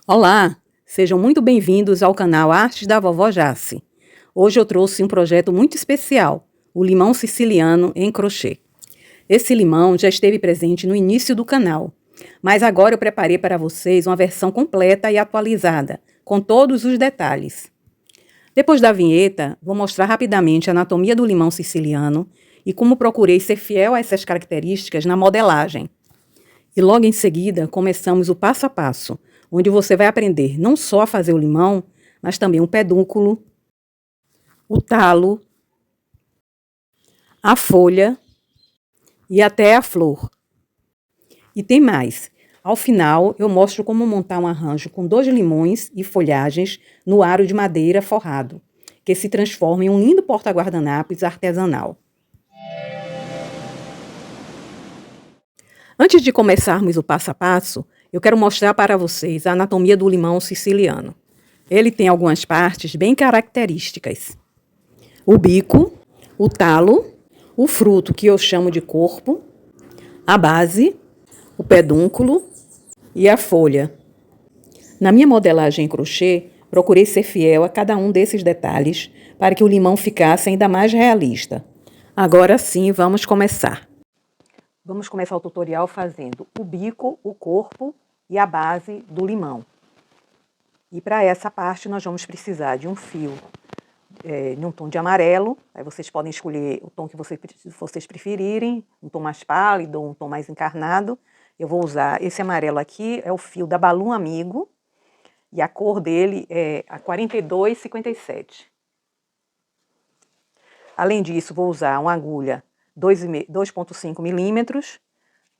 Olá, sejam muito bem-vindos ao canal Artes da Vovó Jace. Hoje eu trouxe um projeto muito especial, o limão siciliano em crochê. Esse limão já esteve presente no início do canal, mas agora eu preparei para vocês uma versão completa e atualizada, com todos os detalhes. Depois da vinheta, vou mostrar rapidamente a anatomia do limão siciliano e como procurei ser fiel a essas características na modelagem. E logo em seguida, começamos o passo a passo, onde você vai aprender não só a fazer o limão, mas também o pedúnculo, o talo, a folha e até a flor. E tem mais. Ao final, eu mostro como montar um arranjo com 2 limões e folhagens no aro de madeira forrado, que se transforma em um lindo porta-guardanapos artesanal. Antes de começarmos o passo a passo, eu quero mostrar para vocês a anatomia do limão siciliano. Ele tem algumas partes bem características. O bico, o talo, o fruto, que eu chamo de corpo, a base, o pedúnculo e a folha. Na minha modelagem em crochê, procurei ser fiel a cada um desses detalhes para que o limão ficasse ainda mais realista. Agora sim, vamos começar. Vamos começar o tutorial fazendo o bico, o corpo e a base do limão. E para essa parte nós vamos precisar de um fio em um tom de amarelo. Aí vocês podem escolher o tom que vocês preferirem, um tom mais pálido, um tom mais encarnado. Eu vou usar esse amarelo aqui, é o fio da Balum Amigo, e a cor dele é a 42,57. Além disso, vou usar uma agulha 2,5 milímetros,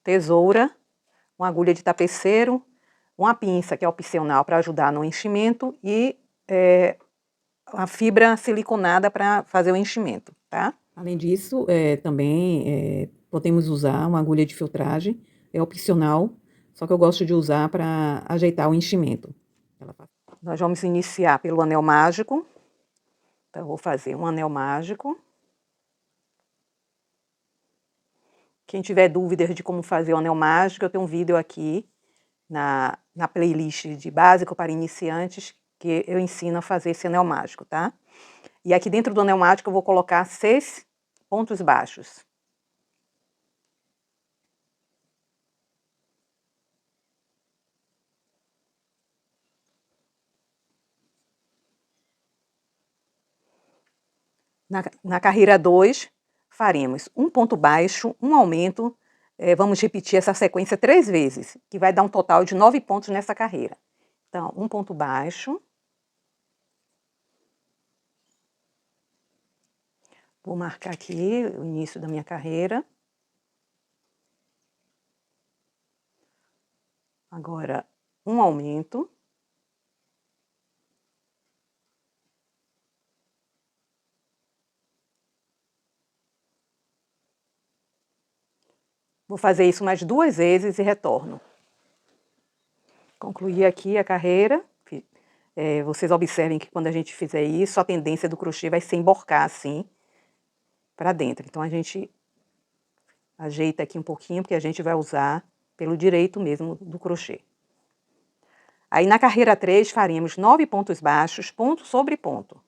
tesoura, uma agulha de tapeceiro, uma pinça que é opcional para ajudar no enchimento e a fibra siliconada para fazer o enchimento, tá? Além disso, também podemos usar uma agulha de filtragem, é opcional, só que eu gosto de usar para ajeitar o enchimento. Nós vamos iniciar pelo anel mágico. Então, eu vou fazer um anel mágico. Quem tiver dúvidas de como fazer o anel mágico, eu tenho um vídeo aqui na playlist de básico para iniciantes, que eu ensino a fazer esse anel mágico, tá? E aqui dentro do anel mágico eu vou colocar 6 pontos baixos. Na carreira 2, faremos um ponto baixo, um aumento. Vamos repetir essa sequência 3 vezes, que vai dar um total de 9 pontos nessa carreira. Então, um ponto baixo. Vou marcar aqui o início da minha carreira. Agora, um aumento. Vou fazer isso mais 2 vezes e retorno. Concluí aqui a carreira. Vocês observem que quando a gente fizer isso, a tendência do crochê vai ser emborcar assim para dentro. Então, a gente ajeita aqui um pouquinho, porque a gente vai usar pelo direito mesmo do crochê. Aí, na carreira 3, faremos 9 pontos baixos, ponto sobre ponto.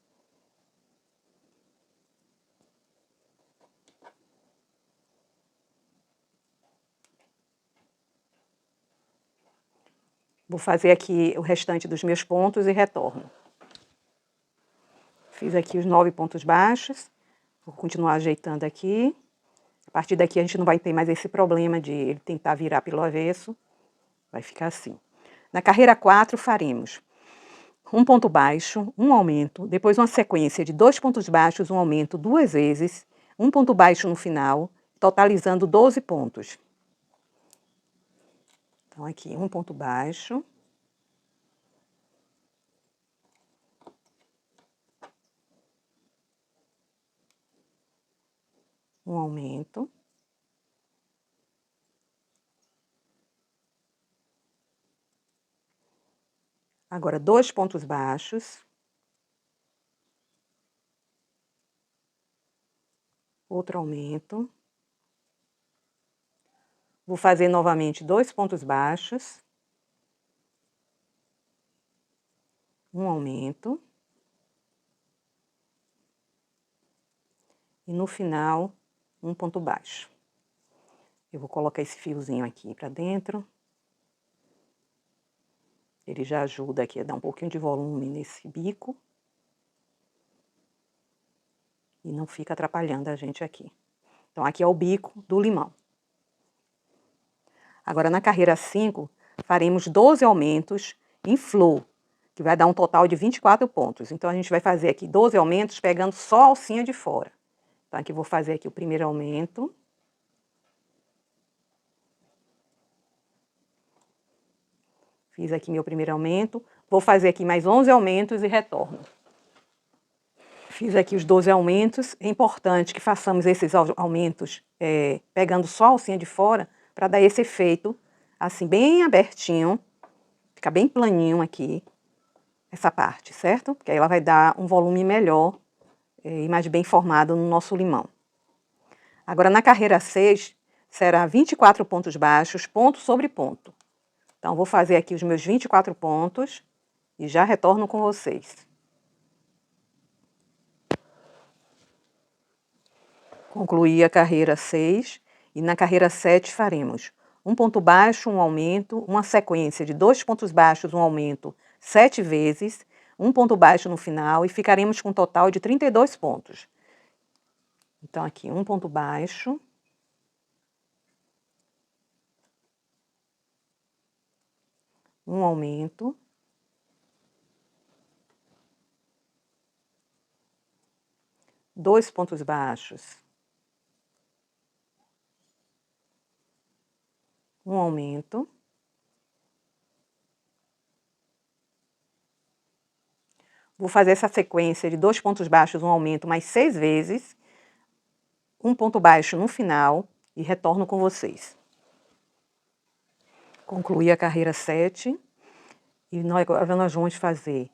Vou fazer aqui o restante dos meus pontos e retorno. Fiz aqui os 9 pontos baixos. Vou continuar ajeitando aqui. A partir daqui a gente não vai ter mais esse problema de ele tentar virar pelo avesso. Vai ficar assim. Na carreira 4 faremos um ponto baixo, um aumento, depois uma sequência de 2 pontos baixos, um aumento 2 vezes, um ponto baixo no final, totalizando 12 pontos. Então, aqui, um ponto baixo. Um aumento. Agora, 2 pontos baixos. Outro aumento. Vou fazer novamente 2 pontos baixos. um aumento. E no final, um ponto baixo. Eu vou colocar esse fiozinho aqui para dentro. Ele já ajuda aqui a dar um pouquinho de volume nesse bico. E não fica atrapalhando a gente aqui. Então, aqui é o bico do limão. Agora, na carreira 5, faremos 12 aumentos em flor, que vai dar um total de 24 pontos. Então, a gente vai fazer aqui 12 aumentos pegando só a alcinha de fora. Então, aqui eu vou fazer aqui o primeiro aumento. Fiz aqui meu primeiro aumento. Vou fazer aqui mais 11 aumentos e retorno. Fiz aqui os 12 aumentos. É importante que façamos esses aumentos pegando só a alcinha de fora, para dar esse efeito, assim, bem abertinho. Fica bem planinho aqui, essa parte, certo? Porque aí ela vai dar um volume melhor e mais bem formado no nosso limão. Agora, na carreira 6, será 24 pontos baixos, ponto sobre ponto. Então, vou fazer aqui os meus 24 pontos e já retorno com vocês. Concluí a carreira 6 e na carreira 7 faremos um ponto baixo, um aumento, uma sequência de 2 pontos baixos, um aumento 7 vezes, um ponto baixo no final e ficaremos com um total de 32 pontos. Então, aqui um ponto baixo, um aumento, dois pontos baixos, um aumento, vou fazer essa sequência de 2 pontos baixos, um aumento, mais 6 vezes, um ponto baixo no final e retorno com vocês. Concluí a carreira 7 e agora nós vamos fazer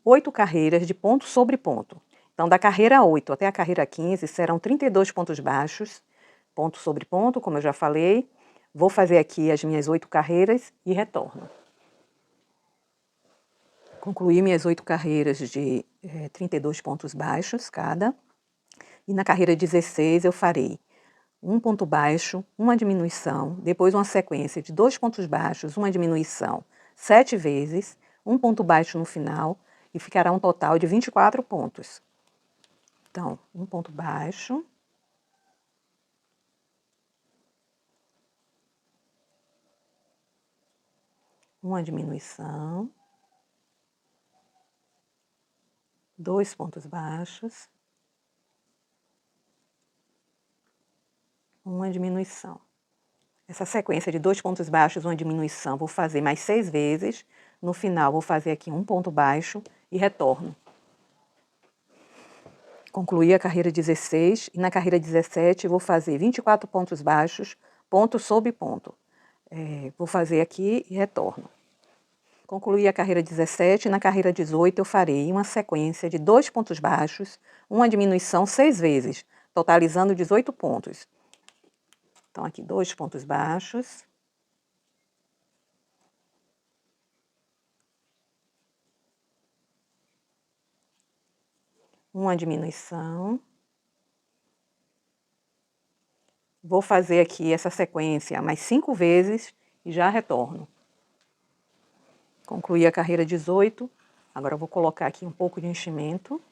8 carreiras de ponto sobre ponto. Então, da carreira 8 até a carreira 15 serão 32 pontos baixos, ponto sobre ponto, como eu já falei. Vou fazer aqui as minhas 8 carreiras e retorno. Concluí minhas 8 carreiras de 32 pontos baixos cada. E na carreira 16 eu farei um ponto baixo, uma diminuição, depois uma sequência de 2 pontos baixos, uma diminuição 7 vezes, um ponto baixo no final e ficará um total de 24 pontos. Então, um ponto baixo, uma diminuição, 2 pontos baixos, uma diminuição. Essa sequência de 2 pontos baixos, uma diminuição, vou fazer mais 6 vezes. No final, vou fazer aqui um ponto baixo e retorno. Concluí a carreira 16 e na carreira 17 vou fazer 24 pontos baixos, ponto sobre ponto. Vou fazer aqui e retorno. Concluí a carreira 17 e na carreira 18 eu farei uma sequência de 2 pontos baixos, uma diminuição 6 vezes, totalizando 18 pontos. Então, aqui 2 pontos baixos. Uma diminuição. Vou fazer aqui essa sequência mais 5 vezes e já retorno. Concluí a carreira 18. Agora eu vou colocar aqui um pouco de enchimento.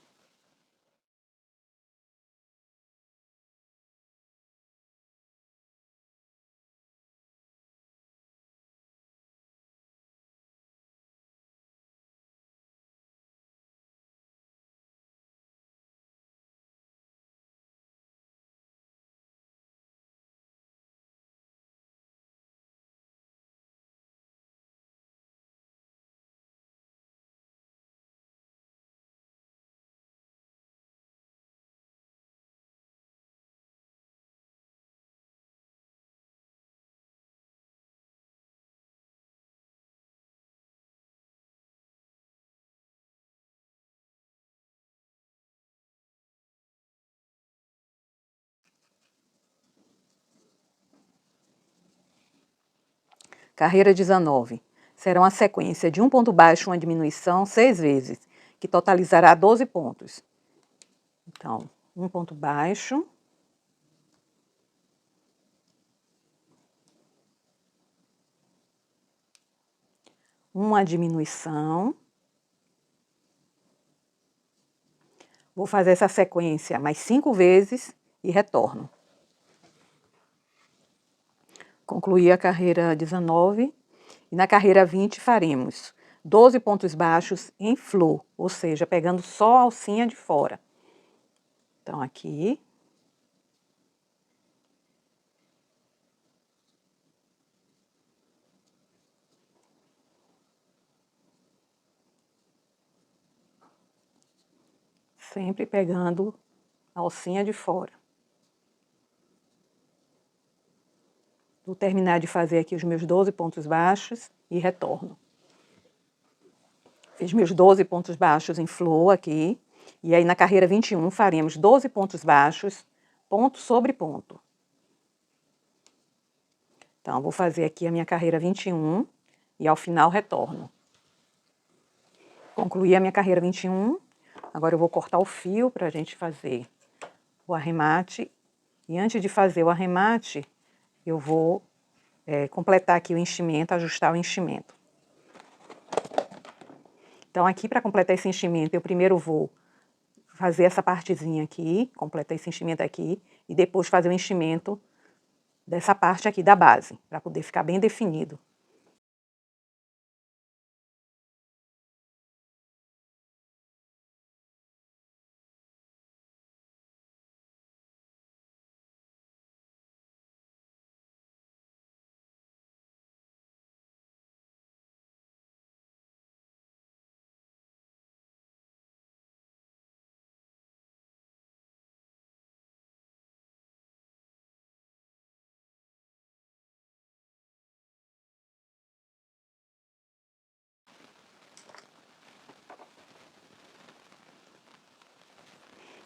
Carreira 19. será uma sequência de um ponto baixo, uma diminuição, 6 vezes, que totalizará 12 pontos. Então, um ponto baixo, uma diminuição. Vou fazer essa sequência mais 5 vezes e retorno. Concluí a carreira 19 e na carreira 20 faremos 12 pontos baixos em flor, ou seja, pegando só a alcinha de fora. Então, aqui. Sempre pegando a alcinha de fora. Vou terminar de fazer aqui os meus 12 pontos baixos e retorno. Fiz meus 12 pontos baixos em flor aqui. E aí na carreira 21 faremos 12 pontos baixos, ponto sobre ponto. Então, vou fazer aqui a minha carreira 21 e ao final retorno. Concluí a minha carreira 21. Agora eu vou cortar o fio para a gente fazer o arremate. E antes de fazer o arremate, eu vou completar aqui o enchimento, ajustar o enchimento. Então, aqui para completar esse enchimento, eu primeiro vou fazer essa partezinha aqui, completar esse enchimento aqui, e depois fazer o enchimento dessa parte aqui da base, para poder ficar bem definido.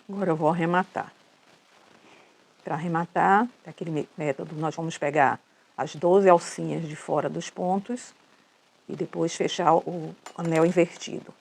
Agora eu vou arrematar. Para arrematar, daquele método, nós vamos pegar as 12 alcinhas de fora dos pontos e depois fechar o anel invertido.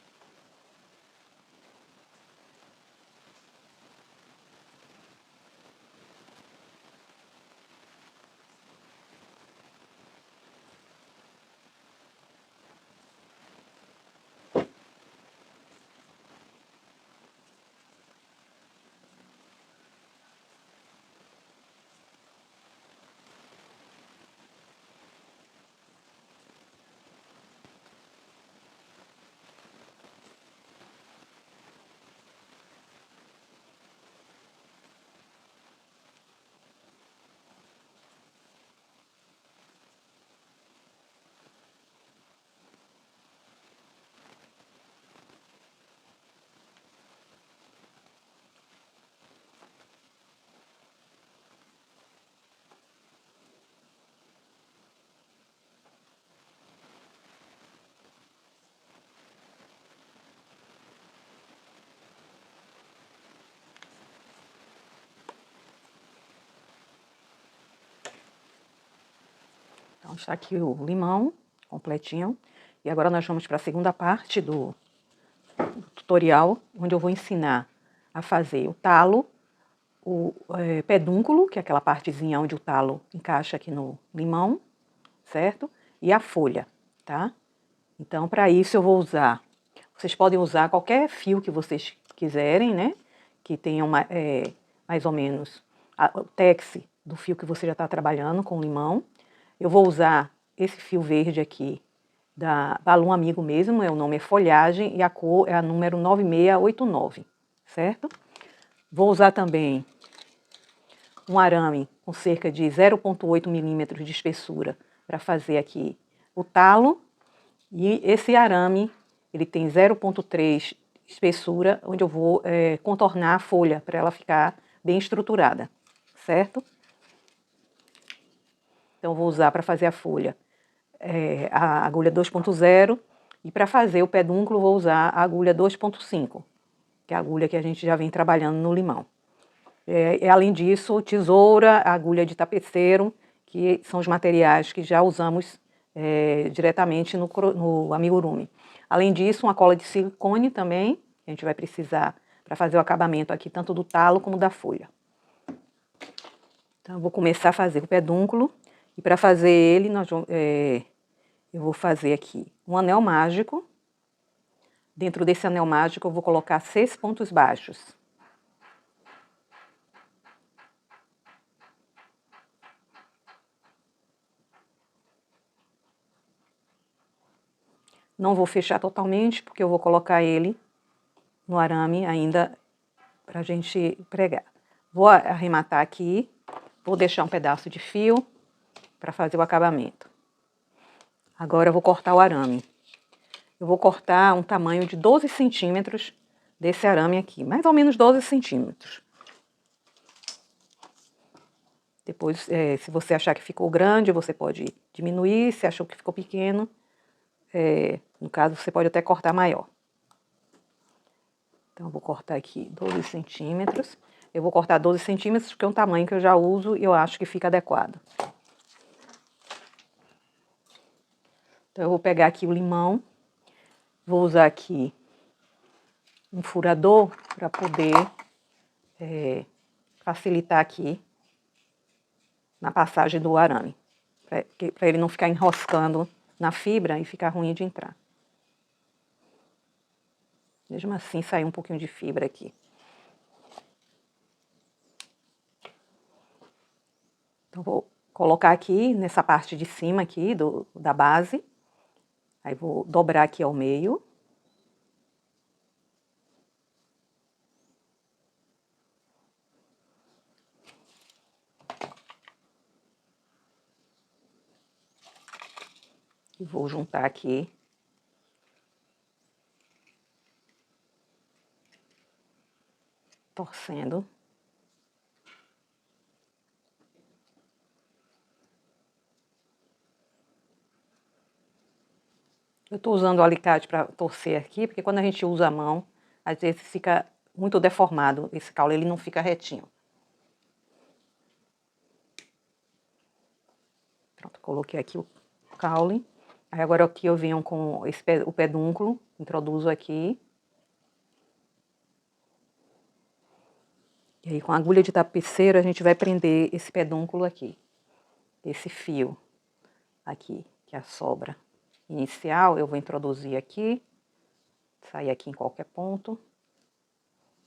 Então, está aqui o limão completinho. E agora nós vamos para a segunda parte do tutorial, onde eu vou ensinar a fazer o talo, o pedúnculo, que é aquela partezinha onde o talo encaixa aqui no limão, certo? E a folha, tá? Então, para isso eu vou usar, vocês podem usar qualquer fio que vocês quiserem, né? Que tenha mais ou menos o tex do fio que você já está trabalhando com limão. Eu vou usar esse fio verde aqui, da Balum Amigo mesmo, o nome é Folhagem e a cor é a número 9689, certo? Vou usar também um arame com cerca de 0,8 milímetros de espessura para fazer aqui o talo. E esse arame, ele tem 0,3 espessura, onde eu vou contornar a folha para ela ficar bem estruturada, certo? Então, eu vou usar para fazer a folha a agulha 2,0 e para fazer o pedúnculo vou usar a agulha 2,5, que é a agulha que a gente já vem trabalhando no limão. Além disso, tesoura, agulha de tapeceiro, que são os materiais que já usamos diretamente no amigurumi. Além disso, uma cola de silicone também, que a gente vai precisar para fazer o acabamento aqui, tanto do talo como da folha. Então, eu vou começar a fazer o pedúnculo, e para fazer ele, eu vou fazer aqui um anel mágico. Dentro desse anel mágico, eu vou colocar 6 pontos baixos. Não vou fechar totalmente, porque eu vou colocar ele no arame ainda para a gente pregar. Vou arrematar aqui, vou deixar um pedaço de fio para fazer o acabamento. Agora eu vou cortar o arame. Eu vou cortar um tamanho de 12 centímetros desse arame aqui, mais ou menos 12 centímetros. Depois, se você achar que ficou grande, você pode diminuir. Se achou que ficou pequeno, no caso, você pode até cortar maior. Então, eu vou cortar aqui 12 centímetros. Eu vou cortar 12 centímetros porque é um tamanho que eu já uso e eu acho que fica adequado. Então, eu vou pegar aqui o limão. Vou usar aqui um furador para poder facilitar aqui na passagem do arame, para ele não ficar enroscando na fibra e ficar ruim de entrar. Mesmo assim, saiu um pouquinho de fibra aqui. Então, vou colocar aqui nessa parte de cima aqui da base. Aí, vou dobrar aqui ao meio. E vou juntar aqui. Torcendo. Eu estou usando o alicate para torcer aqui, porque quando a gente usa a mão, às vezes fica muito deformado esse caule, ele não fica retinho. Pronto, coloquei aqui o caule. Aí agora aqui eu venho com o pedúnculo, introduzo aqui. E aí com a agulha de tapeceiro a gente vai prender esse pedúnculo aqui. Esse fio aqui, que é a sobra inicial, eu vou introduzir aqui. Sair aqui em qualquer ponto.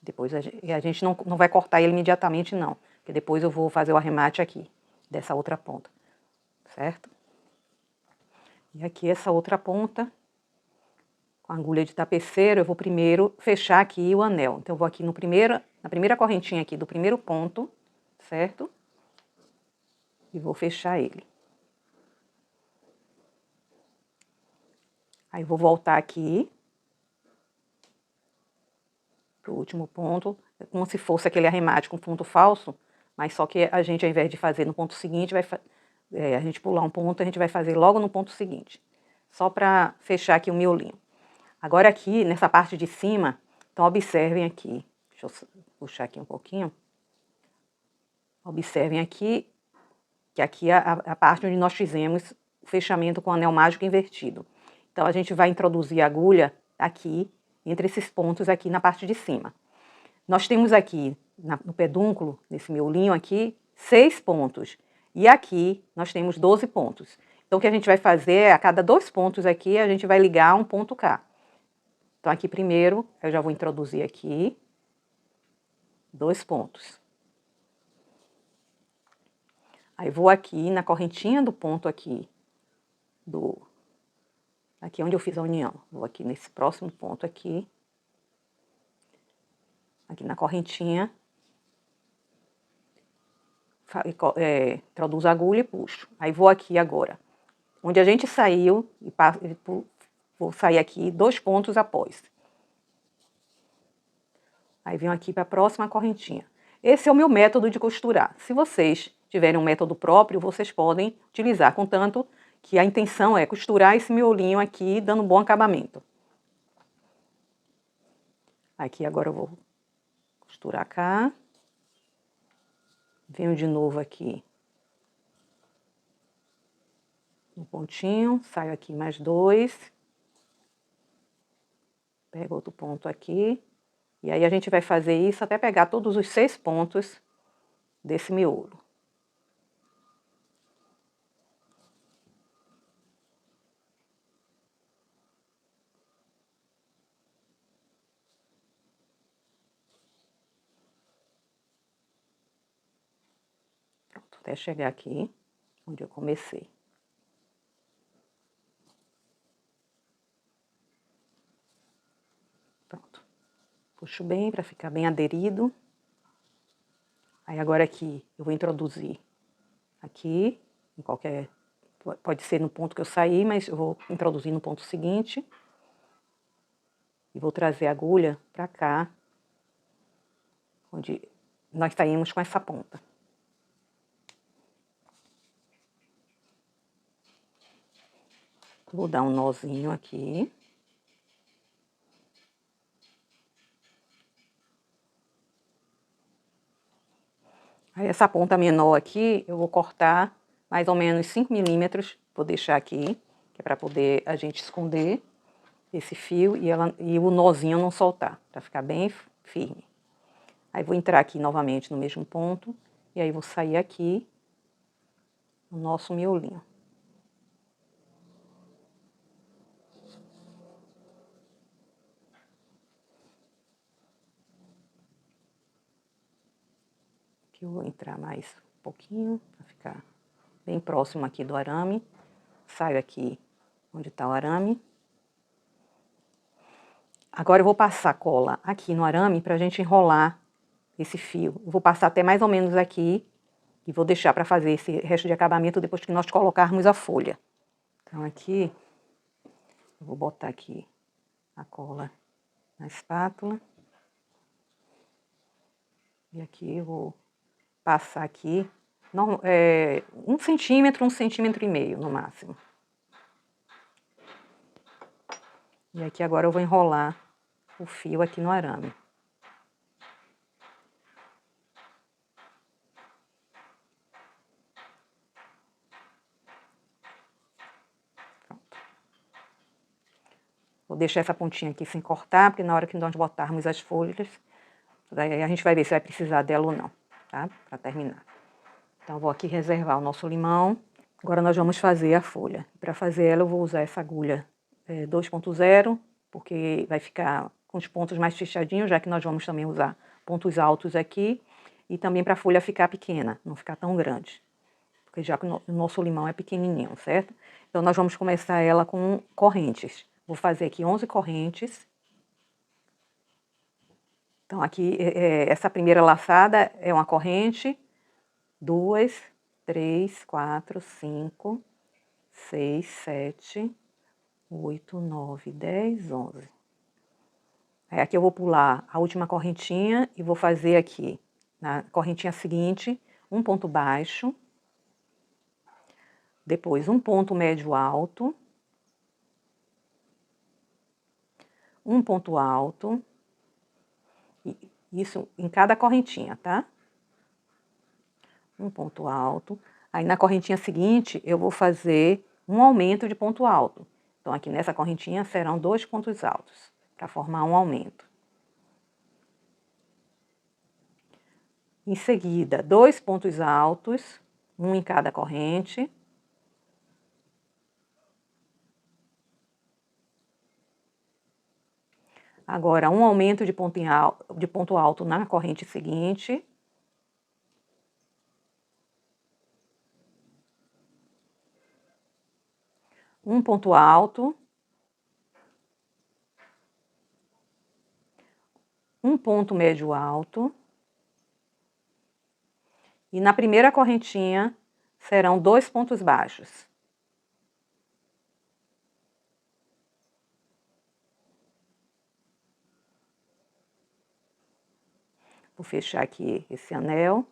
Depois a gente não vai cortar ele imediatamente não, porque depois eu vou fazer o arremate aqui, dessa outra ponta, certo? E aqui essa outra ponta, com a agulha de tapeceiro, eu vou primeiro fechar aqui o anel. Então eu vou aqui na primeira correntinha aqui do primeiro ponto, certo? E vou fechar ele. Aí vou voltar aqui pro último ponto, como se fosse aquele arremate com ponto falso, mas só que a gente, ao invés de fazer no ponto seguinte, a gente pular um ponto, a gente vai fazer logo no ponto seguinte. Só para fechar aqui o miolinho. Agora aqui, nessa parte de cima, então observem aqui. Deixa eu puxar aqui um pouquinho. Observem aqui, que aqui é a parte onde nós fizemos o fechamento com o anel mágico invertido. Então a gente vai introduzir a agulha aqui, entre esses pontos aqui na parte de cima. Nós temos aqui, no pedúnculo, nesse miolinho aqui, 6 pontos. E aqui nós temos 12 pontos. Então o que a gente vai fazer é, a cada 2 pontos aqui, a gente vai ligar um ponto K. Então aqui primeiro, eu já vou introduzir aqui 2 pontos. Aí vou aqui na correntinha do ponto aqui, aqui onde eu fiz a união. Vou aqui nesse próximo ponto aqui. Aqui na correntinha. Introduzo a agulha e puxo. Aí vou aqui agora. Onde a gente saiu, vou sair aqui 2 pontos após. Aí venho aqui para a próxima correntinha. Esse é o meu método de costurar. Se vocês tiverem um método próprio, vocês podem utilizar, contanto que a intenção é costurar esse miolinho aqui, dando um bom acabamento. Aqui agora eu vou costurar cá. Venho de novo aqui. um pontinho, saio aqui mais 2. Pego outro ponto aqui. E aí a gente vai fazer isso até pegar todos os 6 pontos desse miolo. Pronto, até chegar aqui, onde eu comecei. Pronto. Puxo bem para ficar bem aderido. Aí agora aqui eu vou introduzir aqui, em qualquer... Pode ser no ponto que eu saí, mas eu vou introduzir no ponto seguinte. E vou trazer a agulha para cá, onde nós saímos com essa ponta. Vou dar um nozinho aqui. Aí essa ponta menor aqui, eu vou cortar mais ou menos 5 milímetros, vou deixar aqui, que é para poder a gente esconder esse fio e o nozinho não soltar, para ficar bem firme. Aí vou entrar aqui novamente no mesmo ponto, e aí vou sair aqui no nosso miolinho. Aqui eu vou entrar mais um pouquinho, para ficar bem próximo aqui do arame. Saio aqui onde está o arame. Agora eu vou passar cola aqui no arame para a gente enrolar esse fio. Eu vou passar até mais ou menos aqui e vou deixar para fazer esse resto de acabamento depois que nós colocarmos a folha. Então aqui, eu vou botar aqui a cola na espátula. E aqui eu vou passar aqui 1 centímetro, 1,5 centímetros no máximo. E aqui agora eu vou enrolar o fio aqui no arame. Pronto. Vou deixar essa pontinha aqui sem cortar, porque na hora que nós botarmos as folhas, daí a gente vai ver se vai precisar dela ou não, tá? Para terminar. Então, vou aqui reservar o nosso limão. Agora nós vamos fazer a folha. Para fazer ela, eu vou usar essa agulha 2.0, porque vai ficar com os pontos mais fechadinhos, já que nós vamos também usar pontos altos aqui. E também para a folha ficar pequena, não ficar tão grande. Porque já que o nosso limão é pequenininho, certo? Então, nós vamos começar ela com correntes. Vou fazer aqui 11 correntes. Então, aqui, essa primeira laçada é uma corrente, 2, 3, 4, 5, 6, 7, 8, 9, 10, 11. Aí aqui eu vou pular a última correntinha e vou fazer aqui, na correntinha seguinte, um ponto baixo, depois um ponto médio alto, um ponto alto, isso em cada correntinha, tá? Um ponto alto. Aí na correntinha seguinte, eu vou fazer um aumento de ponto alto. Então, aqui nessa correntinha serão 2 pontos altos, para formar um aumento. Em seguida, 2 pontos altos, um em cada corrente. Agora, um aumento de ponto alto na corrente seguinte. Um ponto alto. Um ponto médio alto. E na primeira correntinha serão 2 pontos baixos. Vou fechar aqui esse anel.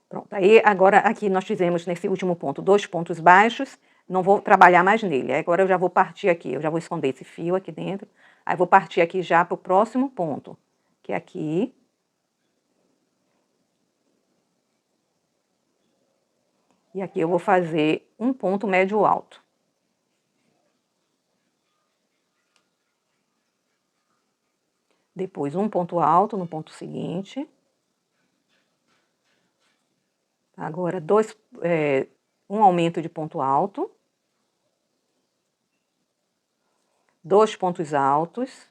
Pronto, aí agora aqui nós fizemos nesse último ponto 2 pontos baixos, não vou trabalhar mais nele. Agora eu já vou partir aqui, eu já vou esconder esse fio aqui dentro. Aí vou partir aqui já para o próximo ponto, que é aqui. E aqui eu vou fazer um ponto médio alto. Depois um ponto alto no ponto seguinte. Agora um aumento de ponto alto. 2 pontos altos.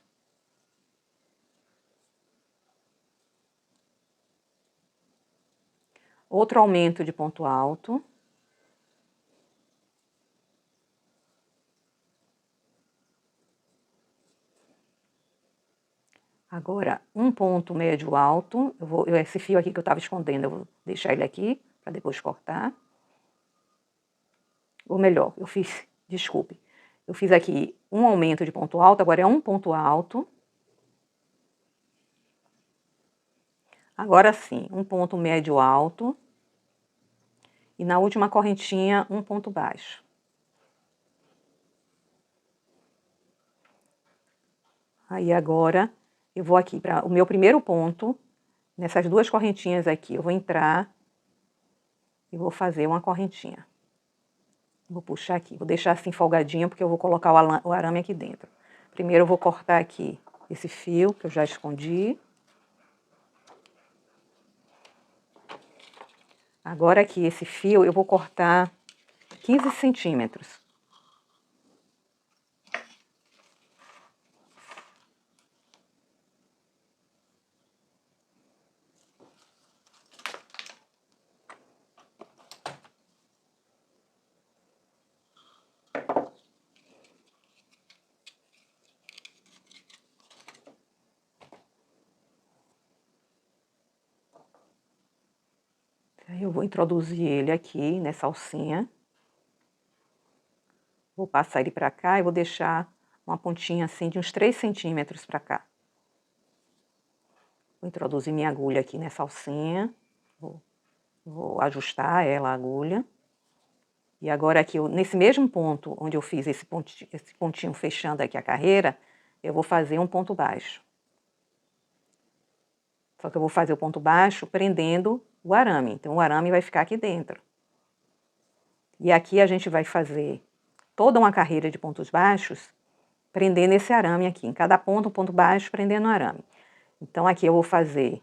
Outro aumento de ponto alto. Agora, um ponto médio alto. Esse fio aqui que eu estava escondendo, eu vou deixar ele aqui, para depois cortar. Ou melhor, desculpe, eu fiz aqui um aumento de ponto alto, agora é um ponto alto. Agora sim, um ponto médio alto. E na última correntinha, um ponto baixo. Aí agora, eu vou aqui para o meu primeiro ponto, nessas duas correntinhas aqui, eu vou entrar e vou fazer uma correntinha. Vou puxar aqui, vou deixar assim folgadinho, porque eu vou colocar o arame aqui dentro. Primeiro eu vou cortar aqui esse fio, que eu já escondi. Agora aqui, esse fio, eu vou cortar 15 centímetros. Aí eu vou introduzir ele aqui nessa alcinha. Vou passar ele para cá e vou deixar uma pontinha assim de uns 3 centímetros para cá. Vou introduzir minha agulha aqui nessa alcinha. Vou ajustar ela, a agulha. E agora aqui, nesse mesmo ponto onde eu fiz esse pontinho fechando aqui a carreira, eu vou fazer um ponto baixo. Só que eu vou fazer o ponto baixo prendendo o arame. Então, o arame vai ficar aqui dentro. E aqui a gente vai fazer toda uma carreira de pontos baixos, prendendo esse arame aqui. Em cada ponto, um ponto baixo, prendendo o arame. Então, aqui eu vou fazer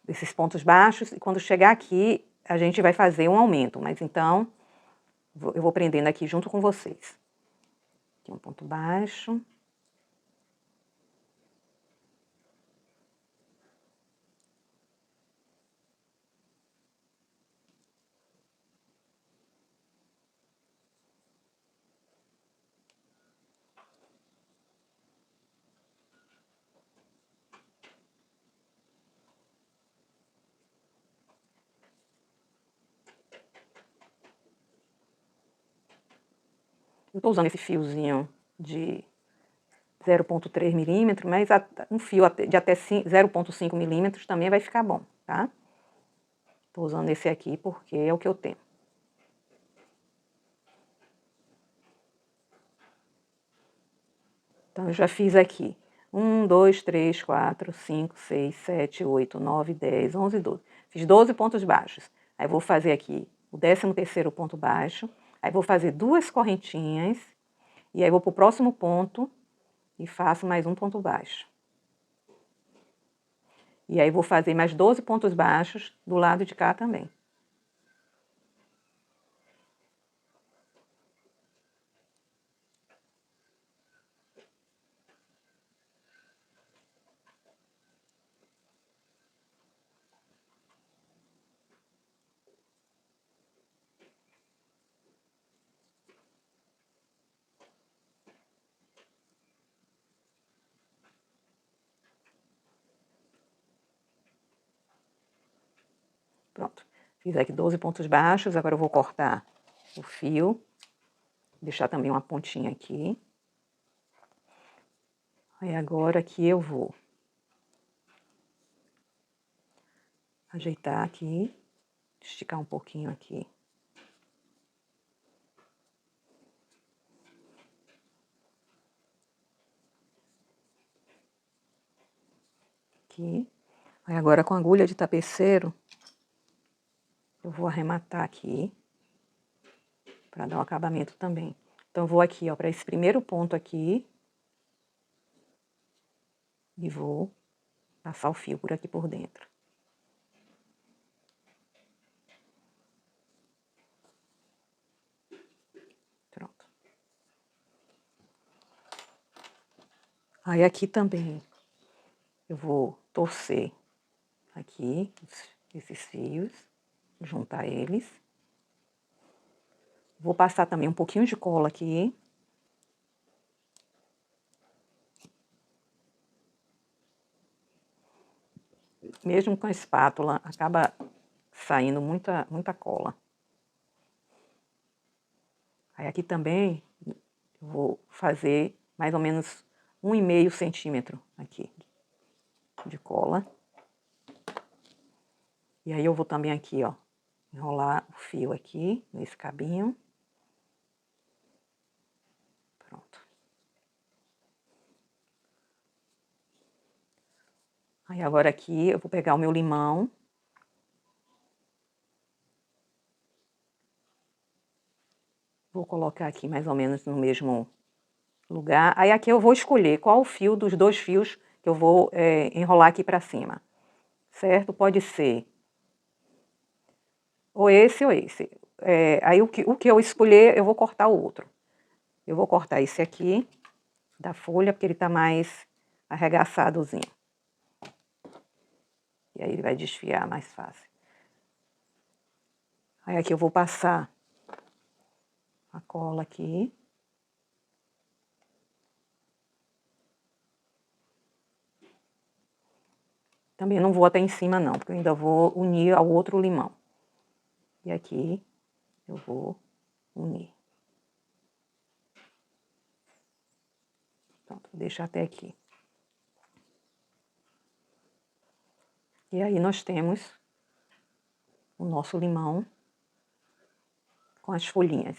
esses pontos baixos, e quando chegar aqui, a gente vai fazer um aumento. Mas então, eu vou prendendo aqui junto com vocês. Aqui um ponto baixo. Eu estou usando esse fiozinho de 0,3 milímetros, mas um fio de até 0,5 milímetros também vai ficar bom, tá? Estou usando esse aqui porque é o que eu tenho. Então, eu já fiz aqui 1, 2, 3, 4, 5, 6, 7, 8, 9, 10, 11, 12. Fiz 12 pontos baixos. Aí vou fazer aqui o 13º ponto baixo. Aí vou fazer 2 correntinhas. E aí vou para o próximo ponto e faço mais um ponto baixo. E aí vou fazer mais 12 pontos baixos do lado de cá também. Pronto. Fiz aqui 12 pontos baixos, agora eu vou cortar o fio. Deixar também uma pontinha aqui. Aí agora aqui eu vou ajeitar aqui, esticar um pouquinho aqui. Aqui. Aí agora com a agulha de tapeceiro, eu vou arrematar aqui. para dar um acabamento também. Então, eu vou aqui, ó, para esse primeiro ponto aqui. E vou passar o fio por aqui por dentro. Pronto. Aí aqui também eu vou torcer aqui esses fios, juntar eles. Vou passar também um pouquinho de cola aqui. Mesmo com a espátula, acaba saindo muita cola. Aí aqui também eu vou fazer mais ou menos 1,5 centímetro aqui de cola. E aí eu vou também aqui, ó, enrolar o fio aqui nesse cabinho. Pronto. Aí agora aqui eu vou pegar o meu limão. Vou colocar aqui mais ou menos no mesmo lugar. Aí aqui eu vou escolher qual o fio dos 2 fios que eu vou enrolar aqui pra cima. Certo? Pode ser ou esse ou esse. Aí o que eu escolher, eu vou cortar o outro. Eu vou cortar esse aqui da folha, porque ele tá mais arregaçadozinho. E aí ele vai desfiar mais fácil. Aí aqui eu vou passar a cola aqui. Também não vou até em cima não, porque eu ainda vou unir ao outro limão. E aqui eu vou unir. Pronto, vou deixar até aqui. E aí nós temos o nosso limão com as folhinhas.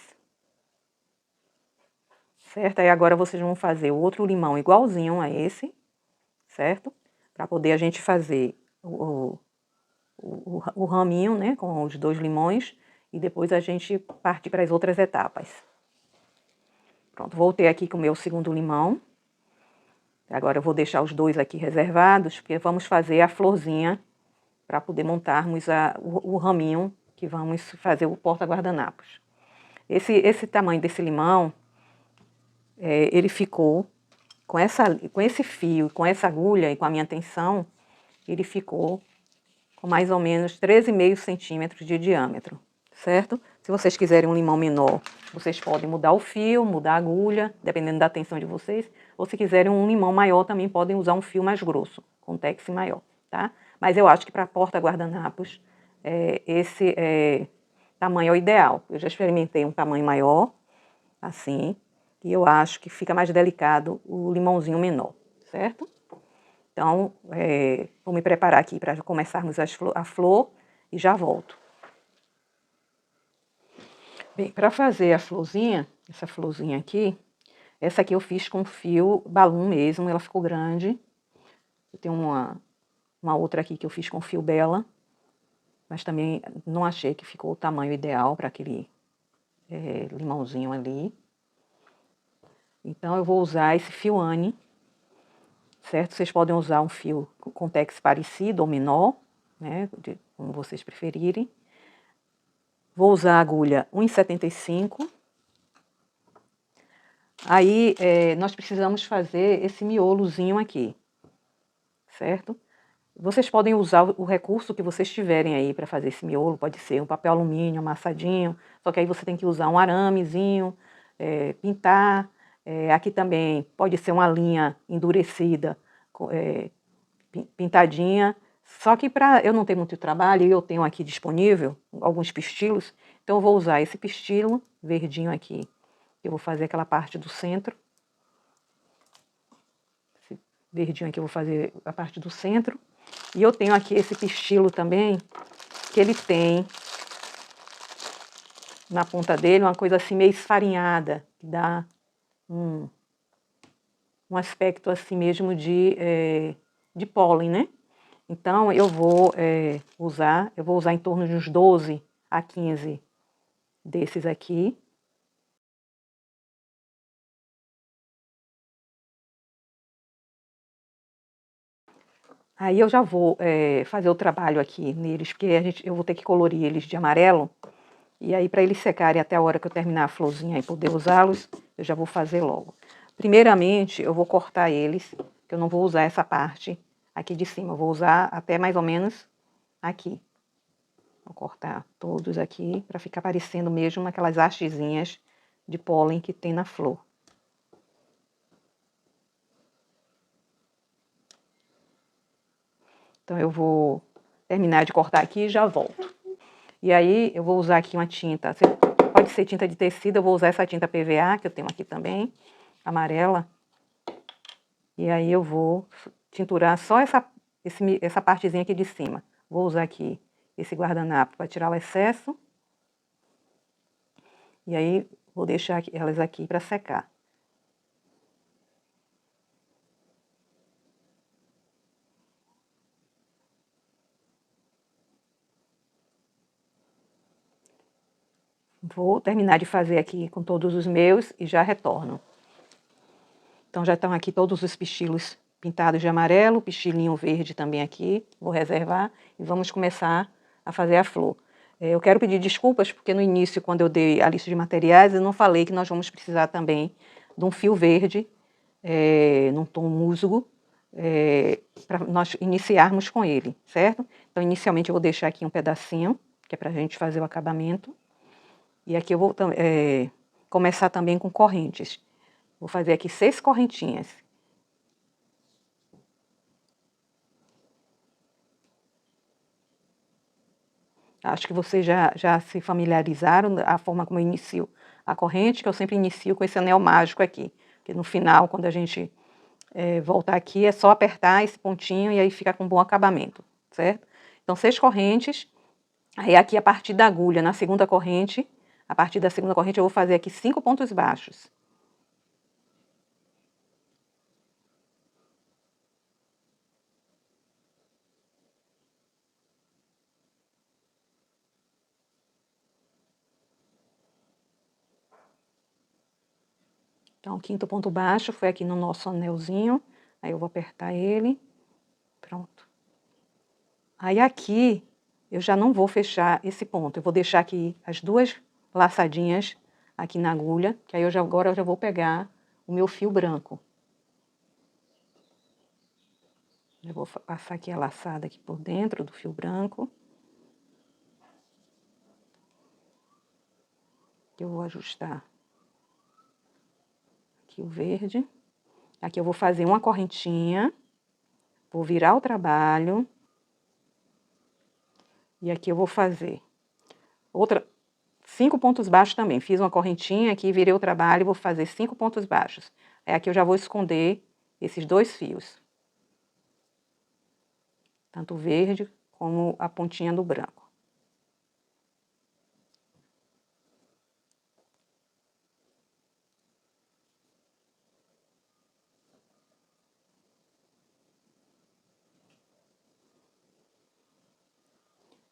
Certo? Aí agora vocês vão fazer o outro limão igualzinho a esse, certo? Para poder a gente fazer o raminho, né, com os 2 limões, e depois a gente parte para as outras etapas. Pronto, voltei aqui com o meu segundo limão. Agora eu vou deixar os 2 aqui reservados, porque vamos fazer a florzinha para poder montarmos o raminho que vamos fazer o porta-guardanapos. Esse tamanho desse limão, ele ficou com esse fio, com essa agulha e com a minha tensão, ele ficou com mais ou menos 13,5 centímetros de diâmetro, certo? Se vocês quiserem um limão menor, vocês podem mudar o fio, mudar a agulha, dependendo da tensão de vocês. Ou se quiserem um limão maior, também podem usar um fio mais grosso, com tex maior, tá? Mas eu acho que para porta-guardanapos, esse tamanho é o ideal. Eu já experimentei um tamanho maior, assim, e eu acho que fica mais delicado o limãozinho menor, certo? Então, vou me preparar aqui para começarmos a flor e já volto. Bem, para fazer a florzinha, essa florzinha aqui, essa aqui eu fiz com fio balão mesmo, ela ficou grande. Eu tenho uma outra aqui que eu fiz com fio Bela, mas também não achei que ficou o tamanho ideal para aquele limãozinho ali. Então eu vou usar esse fio Anne, certo? Vocês podem usar um fio com tex parecido ou menor, né? Como vocês preferirem. Vou usar a agulha 1,75. Aí, nós precisamos fazer esse miolozinho aqui, certo? Vocês podem usar o recurso que vocês tiverem aí para fazer esse miolo, pode ser um papel alumínio amassadinho, só que aí você tem que usar um aramezinho, pintar. Aqui também pode ser uma linha endurecida, pintadinha, só que para eu não ter muito trabalho, eu tenho aqui disponível alguns pistilos, então eu vou usar esse pistilo verdinho aqui. Eu vou fazer aquela parte do centro. Esse verdinho aqui eu vou fazer a parte do centro. E eu tenho aqui esse pistilo também, que ele tem na ponta dele uma coisa assim meio esfarinhada, que dá um aspecto assim mesmo de pólen, né? Então eu vou usar em torno de uns 12 a 15 desses aqui. Aí eu já vou fazer o trabalho aqui neles, porque eu vou ter que colorir eles de amarelo. E aí, para eles secarem até a hora que eu terminar a florzinha e poder usá-los, eu já vou fazer logo. Primeiramente, eu vou cortar eles, que eu não vou usar essa parte aqui de cima. Eu vou usar até mais ou menos aqui. Vou cortar todos aqui, para ficar parecendo mesmo aquelas hastezinhas de pólen que tem na flor. Então, eu vou terminar de cortar aqui e já volto. E aí, eu vou usar aqui uma tinta, pode ser tinta de tecido, eu vou usar essa tinta PVA, que eu tenho aqui também, amarela. E aí eu vou tinturar só essa partezinha aqui de cima. Vou usar aqui esse guardanapo para tirar o excesso. E aí vou deixar elas aqui para secar. Vou terminar de fazer aqui com todos os meus e já retorno. Então já estão aqui todos os pistilos pintados de amarelo, pistilinho verde também aqui. Vou reservar e vamos começar a fazer a flor. Eu quero pedir desculpas porque no início, quando eu dei a lista de materiais, eu não falei que nós vamos precisar também de um fio verde, num tom musgo, para nós iniciarmos com ele, certo? Então, inicialmente eu vou deixar aqui um pedacinho, que é para a gente fazer o acabamento. E aqui eu vou começar também com correntes. Vou fazer aqui 6 correntinhas. Acho que vocês já se familiarizaram a forma como eu inicio a corrente, que eu sempre inicio com esse anel mágico aqui. Porque no final, quando a gente voltar aqui, é só apertar esse pontinho e aí fica com um bom acabamento, certo? Então, 6 correntes. Aí aqui, a partir da agulha, na segunda corrente, a partir da segunda corrente, eu vou fazer aqui 5 pontos baixos. Então, o quinto ponto baixo foi aqui no nosso anelzinho. Aí eu vou apertar ele. Pronto. Aí aqui, eu já não vou fechar esse ponto. Eu vou deixar aqui as 2 laçadinhas aqui na agulha, que aí agora eu já vou pegar o meu fio branco. Eu vou passar aqui a laçada aqui por dentro do fio branco. Eu vou ajustar aqui o verde. Aqui eu vou fazer uma correntinha, vou virar o trabalho. E aqui eu vou fazer 5 pontos baixos também. Fiz uma correntinha aqui, virei o trabalho e vou fazer 5 pontos baixos. Aí aqui eu já vou esconder esses 2 fios. Tanto o verde como a pontinha do branco.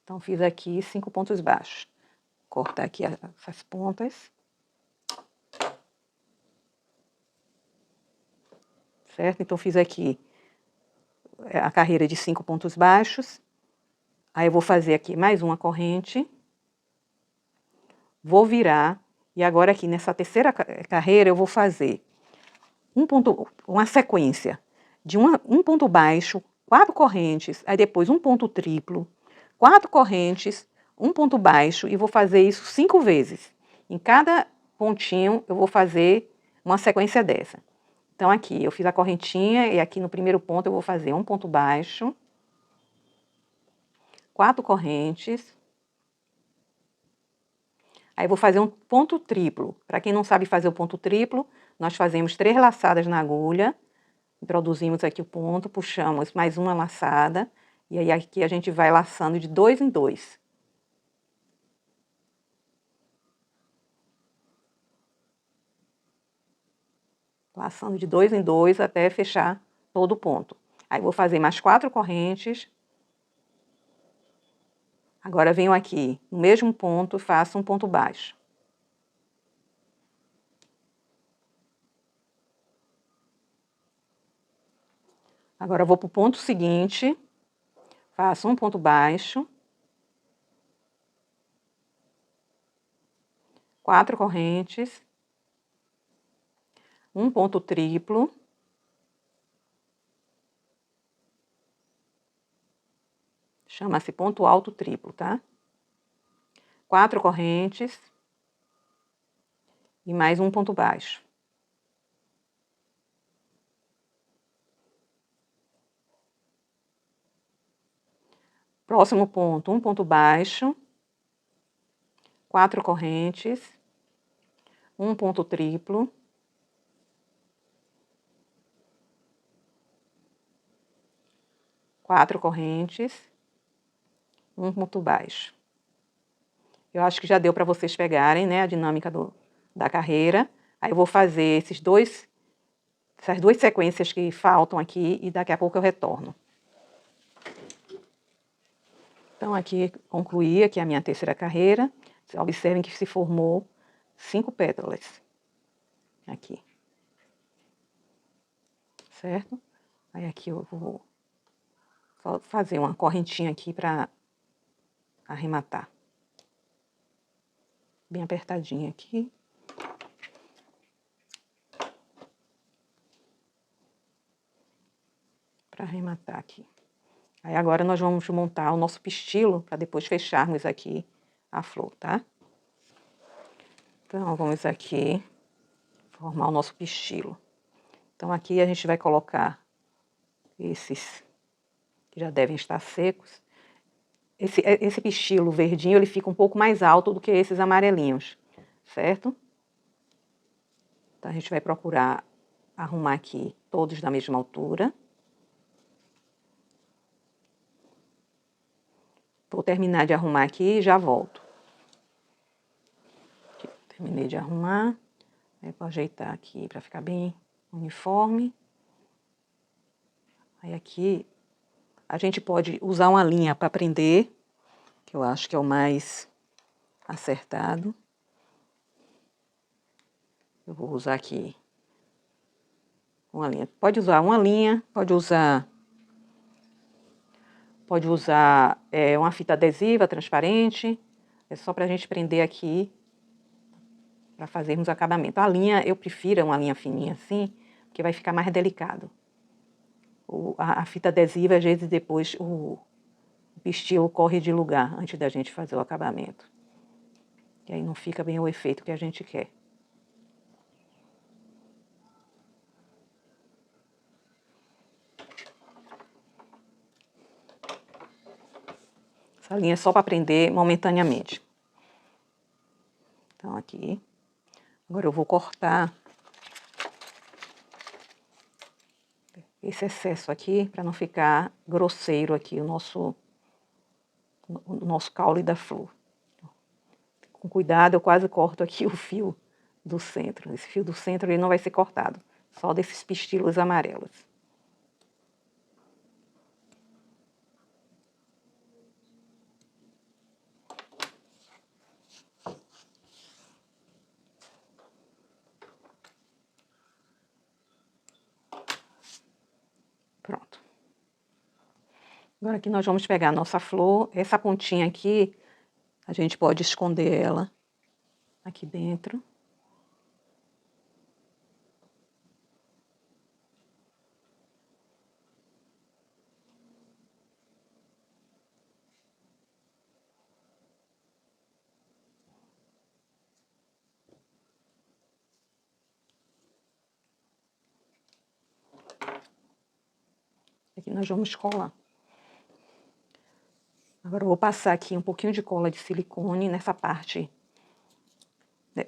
Então, fiz aqui 5 pontos baixos. Vou cortar aqui essas pontas. Certo? Então, fiz aqui a carreira de 5 pontos baixos. Aí, eu vou fazer aqui mais uma corrente. Vou virar. E agora, aqui nessa terceira carreira, eu vou fazer uma sequência de um ponto baixo, 4 correntes, aí depois um ponto triplo, 4 correntes, um ponto baixo, e vou fazer isso 5 vezes. Em cada pontinho, eu vou fazer uma sequência dessa. Então, aqui, eu fiz a correntinha, e aqui no primeiro ponto eu vou fazer um ponto baixo, 4 correntes, aí eu vou fazer um ponto triplo. Para quem não sabe fazer o ponto triplo, nós fazemos 3 laçadas na agulha, introduzimos aqui o ponto, puxamos mais uma laçada, e aí aqui a gente vai laçando de 2 em 2. Laçando de 2 em 2 até fechar todo o ponto. Aí vou fazer mais 4 correntes. Agora venho aqui, no mesmo ponto, faço um ponto baixo. Agora eu vou para o ponto seguinte, faço um ponto baixo, 4 correntes, um ponto triplo, chama-se ponto alto triplo, tá? 4 correntes e mais um ponto baixo. Próximo ponto, um ponto baixo, 4 correntes, um ponto triplo, quatro correntes, um ponto baixo. Eu acho que já deu para vocês pegarem, né, a dinâmica da carreira. Aí eu vou fazer essas duas sequências que faltam aqui e daqui a pouco eu retorno. Então aqui concluí aqui a minha terceira carreira. Observem que se formou 5 pétalas aqui, certo? Aí aqui eu vou fazer uma correntinha aqui para arrematar. Bem apertadinha aqui. Para arrematar aqui. Aí agora nós vamos montar o nosso pistilo para depois fecharmos aqui a flor, tá? Então vamos aqui formar o nosso pistilo. Então aqui a gente vai colocar esses que já devem estar secos. Esse pistilo verdinho, ele fica um pouco mais alto do que esses amarelinhos, certo? Então a gente vai procurar arrumar aqui todos da mesma altura. Vou terminar de arrumar aqui e já volto. Aqui, terminei de arrumar. Aí vou ajeitar aqui para ficar bem uniforme. Aí aqui a gente pode usar uma linha para prender, que eu acho que é o mais acertado. Eu vou usar aqui uma linha. Pode usar uma linha, pode usar uma fita adesiva transparente. É só para a gente prender aqui, para fazermos o acabamento. A linha, eu prefiro uma linha fininha assim, porque vai ficar mais delicado. A fita adesiva, às vezes, depois o pistilo corre de lugar antes da gente fazer o acabamento. E aí não fica bem o efeito que a gente quer. Essa linha é só para prender momentaneamente. Então aqui. Agora eu vou cortar esse excesso aqui, para não ficar grosseiro aqui o nosso caule da flor. Com cuidado, eu quase corto aqui o fio do centro. Esse fio do centro ele não vai ser cortado, só desses pistilos amarelos. Pronto. Agora aqui nós vamos pegar a nossa flor. Essa pontinha aqui, a gente pode esconder ela aqui dentro. Aqui nós vamos colar. Agora eu vou passar aqui um pouquinho de cola de silicone nessa parte.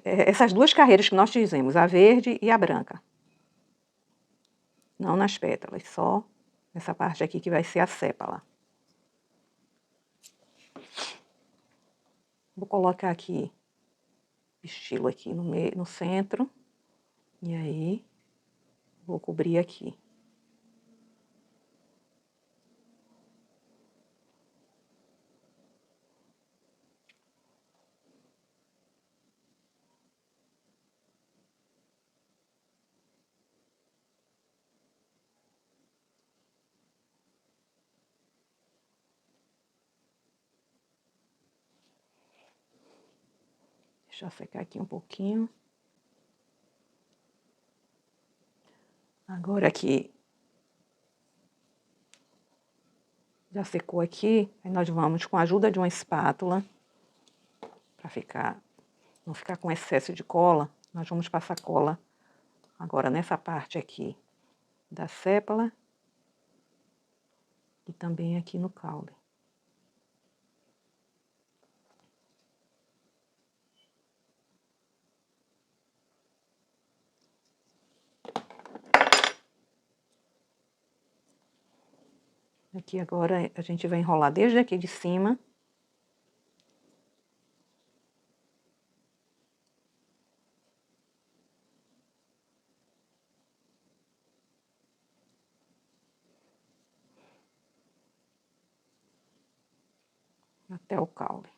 Essas duas carreiras que nós fizemos, a verde e a branca. Não nas pétalas, só nessa parte aqui que vai ser a sépala. Vou colocar aqui estilo aqui no meio, no centro. E aí vou cobrir aqui. deixar secar aqui um pouquinho. Agora aqui já secou aqui, aí nós vamos, com a ajuda de uma espátula, para não ficar com excesso de cola, nós vamos passar cola agora nessa parte aqui da sépala e também aqui no caule. Aqui agora a gente vai enrolar desde aqui de cima. Até o caule.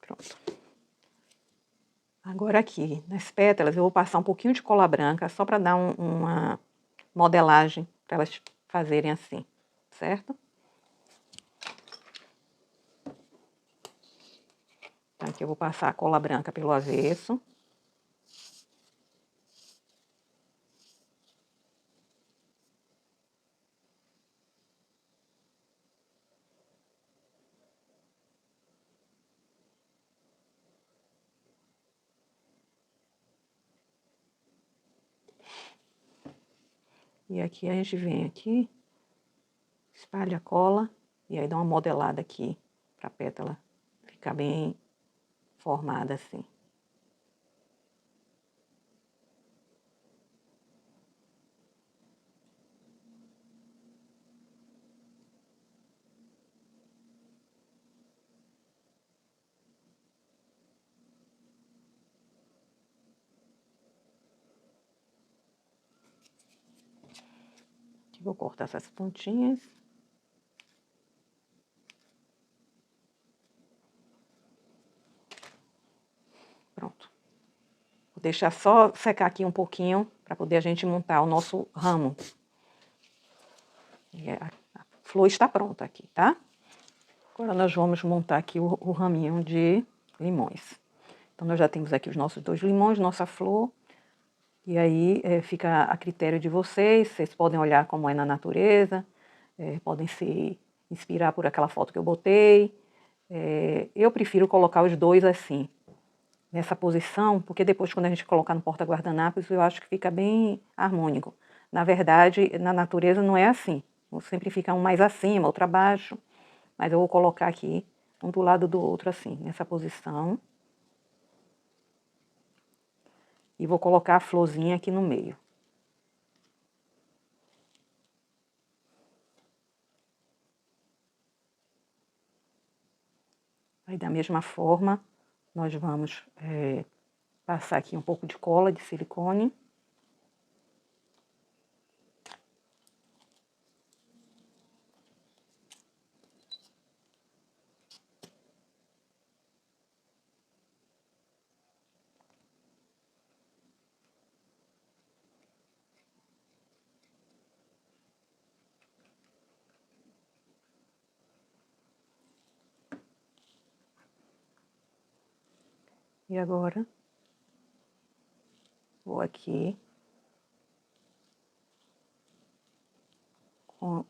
Pronto. Agora aqui, nas pétalas, eu vou passar um pouquinho de cola branca, só para dar uma modelagem, para elas fazerem assim, certo? Então, aqui eu vou passar a cola branca pelo avesso. E aqui a gente vem aqui, espalha a cola e aí dá uma modelada aqui para a pétala ficar bem formada assim. Aqui vou cortar essas pontinhas. Pronto. Vou deixar só secar aqui um pouquinho para poder a gente montar o nosso ramo. E a flor está pronta aqui, tá? Agora nós vamos montar aqui o raminho de limões. Então nós já temos aqui os nossos 2 limões, nossa flor. E aí fica a critério de vocês podem olhar como é na natureza, podem se inspirar por aquela foto que eu botei. Eu prefiro colocar os 2 assim, nessa posição, porque depois quando a gente colocar no porta-guardanapos, eu acho que fica bem harmônico. Na verdade, na natureza não é assim. Sempre fica um mais acima, outro abaixo. Mas eu vou colocar aqui, um do lado do outro assim, nessa posição. E vou colocar a florzinha aqui no meio. Aí da mesma forma, nós vamos passar aqui um pouco de cola de silicone. E agora, vou aqui com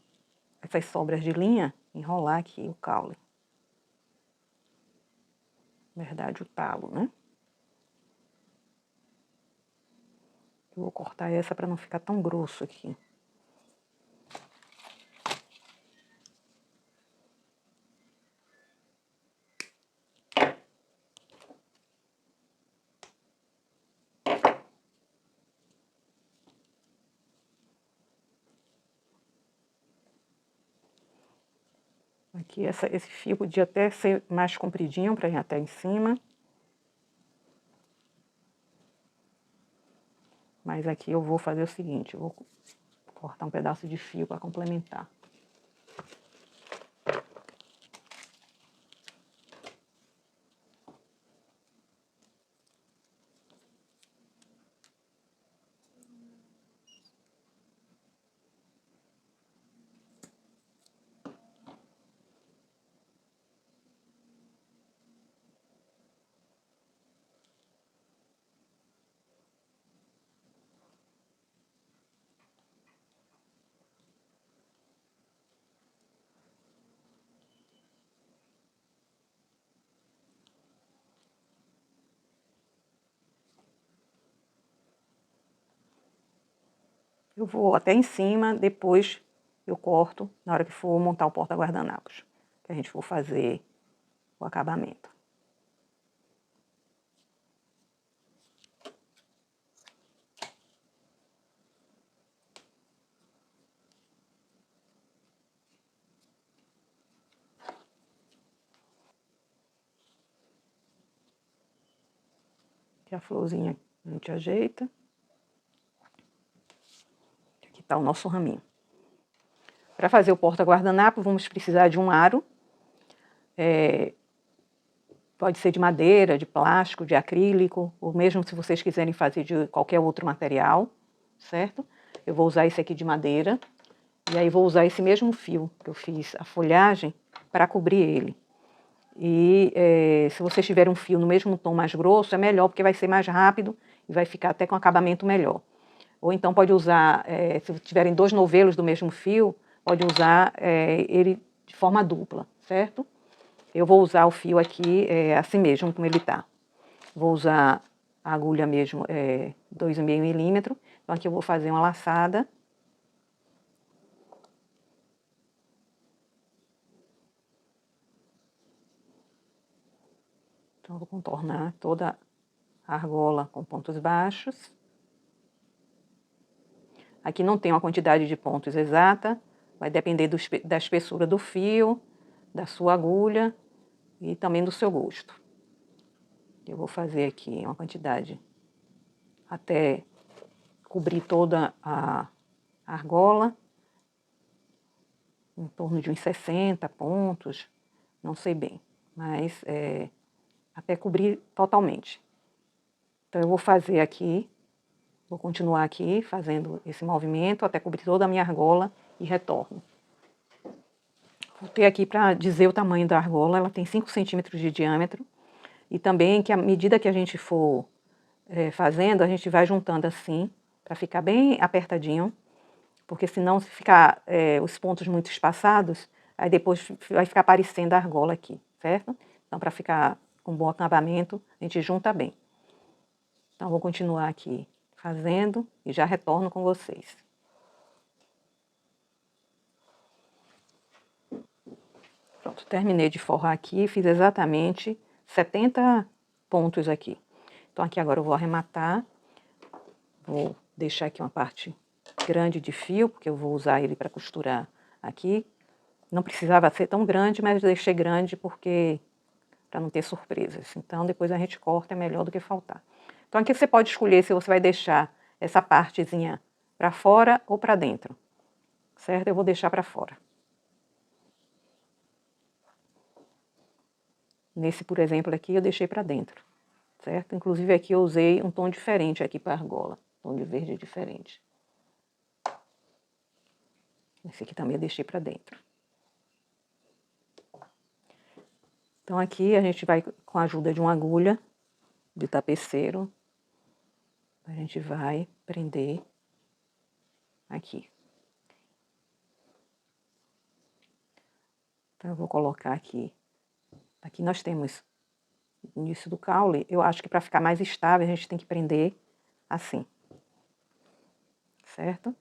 essas sobras de linha, enrolar aqui o caule. Na verdade, o talo, né? Eu vou cortar essa para não ficar tão grosso aqui. Aqui, esse fio podia até ser mais compridinho para ir até em cima. Mas aqui eu vou fazer o seguinte, eu vou cortar um pedaço de fio para complementar. Eu vou até em cima, depois eu corto na hora que for montar o porta-guardanapos, que a gente for fazer o acabamento. Aqui a florzinha a gente ajeita. Aqui está o nosso raminho. Para fazer o porta-guardanapo, vamos precisar de um aro. Pode ser de madeira, de plástico, de acrílico, ou mesmo se vocês quiserem fazer de qualquer outro material, certo? Eu vou usar esse aqui de madeira, e aí vou usar esse mesmo fio que eu fiz a folhagem para cobrir ele. E se vocês tiverem um fio no mesmo tom mais grosso, é melhor, porque vai ser mais rápido e vai ficar até com acabamento melhor. Ou então pode usar, se tiverem 2 novelos do mesmo fio, pode usar ele de forma dupla, certo? Eu vou usar o fio aqui assim mesmo, como ele está. Vou usar a agulha mesmo, 2,5 milímetros. Então aqui eu vou fazer uma laçada. Então eu vou contornar toda a argola com pontos baixos. Aqui não tem uma quantidade de pontos exata, vai depender da espessura do fio, da sua agulha e também do seu gosto. Eu vou fazer aqui uma quantidade até cobrir toda a argola, em torno de uns 60 pontos, não sei bem, mas até cobrir totalmente. Então eu vou fazer aqui, vou continuar aqui fazendo esse movimento até cobrir toda a minha argola e retorno. Voltei aqui para dizer o tamanho da argola, ela tem 5 centímetros de diâmetro, e também que à medida que a gente for fazendo, a gente vai juntando assim, para ficar bem apertadinho, porque senão se ficar os pontos muito espaçados, aí depois vai ficar parecendo a argola aqui, certo? Então para ficar com bom acabamento, a gente junta bem. Então vou continuar aqui fazendo e já retorno com vocês. Pronto, terminei de forrar aqui, fiz exatamente 70 pontos aqui. Então aqui agora eu vou arrematar, vou deixar aqui uma parte grande de fio, porque eu vou usar ele para costurar aqui. Não precisava ser tão grande, mas deixei grande porque para não ter surpresas. Então depois a gente corta, é melhor do que faltar. Então aqui você pode escolher se você vai deixar essa partezinha para fora ou para dentro, certo? Eu vou deixar para fora. Nesse, por exemplo, aqui eu deixei para dentro, certo? Inclusive aqui eu usei um tom diferente aqui para a argola, tom de verde diferente. Esse aqui também eu deixei para dentro. Então aqui a gente vai, com a ajuda de uma agulha de tapeceiro, a gente vai prender aqui. Então eu vou colocar aqui. Aqui nós temos o início do caule. Eu acho que para ficar mais estável a gente tem que prender assim, certo?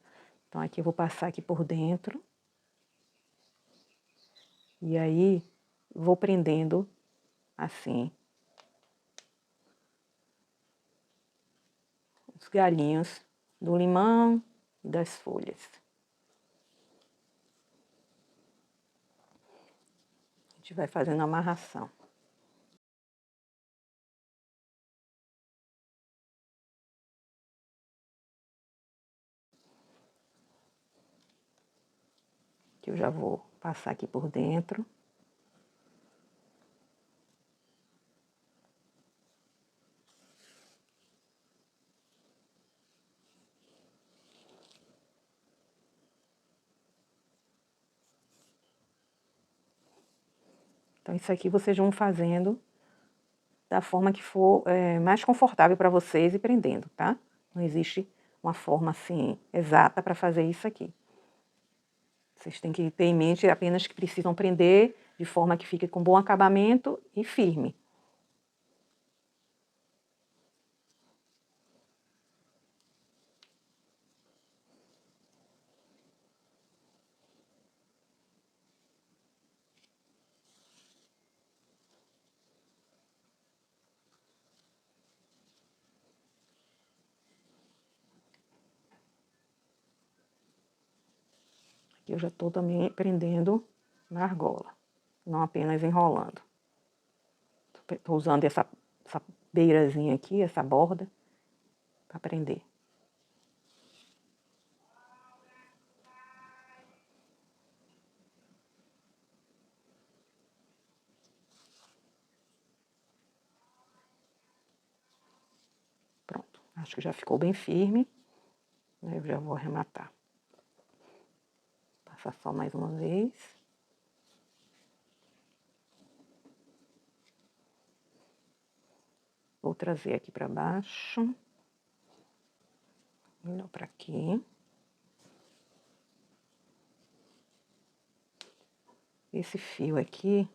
Então aqui eu vou passar aqui por dentro. E aí vou prendendo assim os galhinhos do limão e das folhas. gente vai fazendo a amarração. Que eu já vou passar aqui por dentro. Então, isso aqui vocês vão fazendo da forma que for mais confortável para vocês e prendendo, tá? Não existe uma forma, assim, exata para fazer isso aqui. Vocês têm que ter em mente apenas que precisam prender de forma que fique com bom acabamento e firme. Aqui eu já estou também prendendo na argola, não apenas enrolando. Estou usando essa beirazinha aqui, essa borda, para prender. Pronto, acho que já ficou bem firme. Eu já vou arrematar. Passar só mais uma vez. Vou trazer aqui para baixo. Melhor para aqui. Esse fio aqui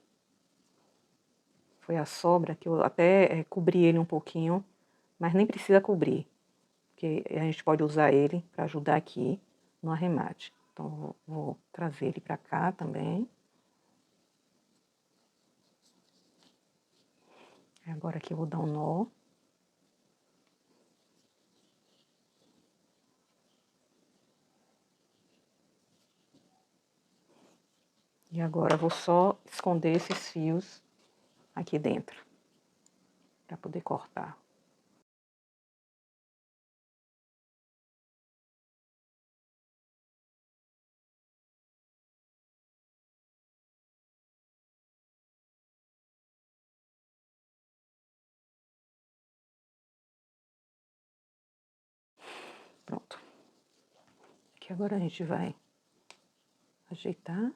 foi a sobra que eu até cobri ele um pouquinho, mas nem precisa cobrir, porque a gente pode usar ele para ajudar aqui no arremate. Então, vou trazer ele para cá também. Agora aqui eu vou dar um nó. E agora eu vou só esconder esses fios aqui dentro, para poder cortar. Pronto. Aqui agora a gente vai ajeitar.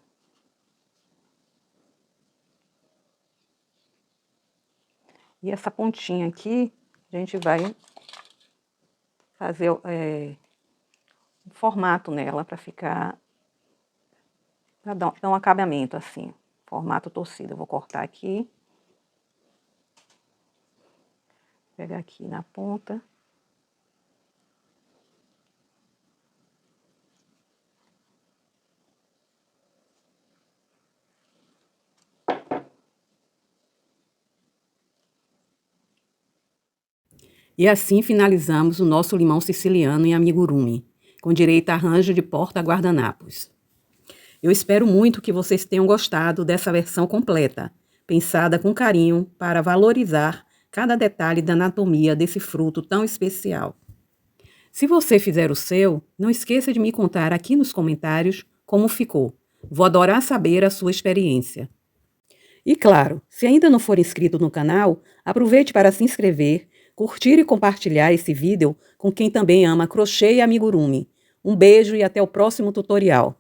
E essa pontinha aqui, a gente vai fazer um formato nela para ficar, para dar um acabamento assim, formato torcido. Eu vou cortar aqui, pegar aqui na ponta. E assim finalizamos o nosso limão siciliano em amigurumi, com direito a arranjo de porta-guardanapos. Eu espero muito que vocês tenham gostado dessa versão completa, pensada com carinho para valorizar cada detalhe da anatomia desse fruto tão especial. Se você fizer o seu, não esqueça de me contar aqui nos comentários como ficou. Vou adorar saber a sua experiência. E claro, se ainda não for inscrito no canal, aproveite para se inscrever, curtir e compartilhar esse vídeo com quem também ama crochê e amigurumi. Um beijo e até o próximo tutorial.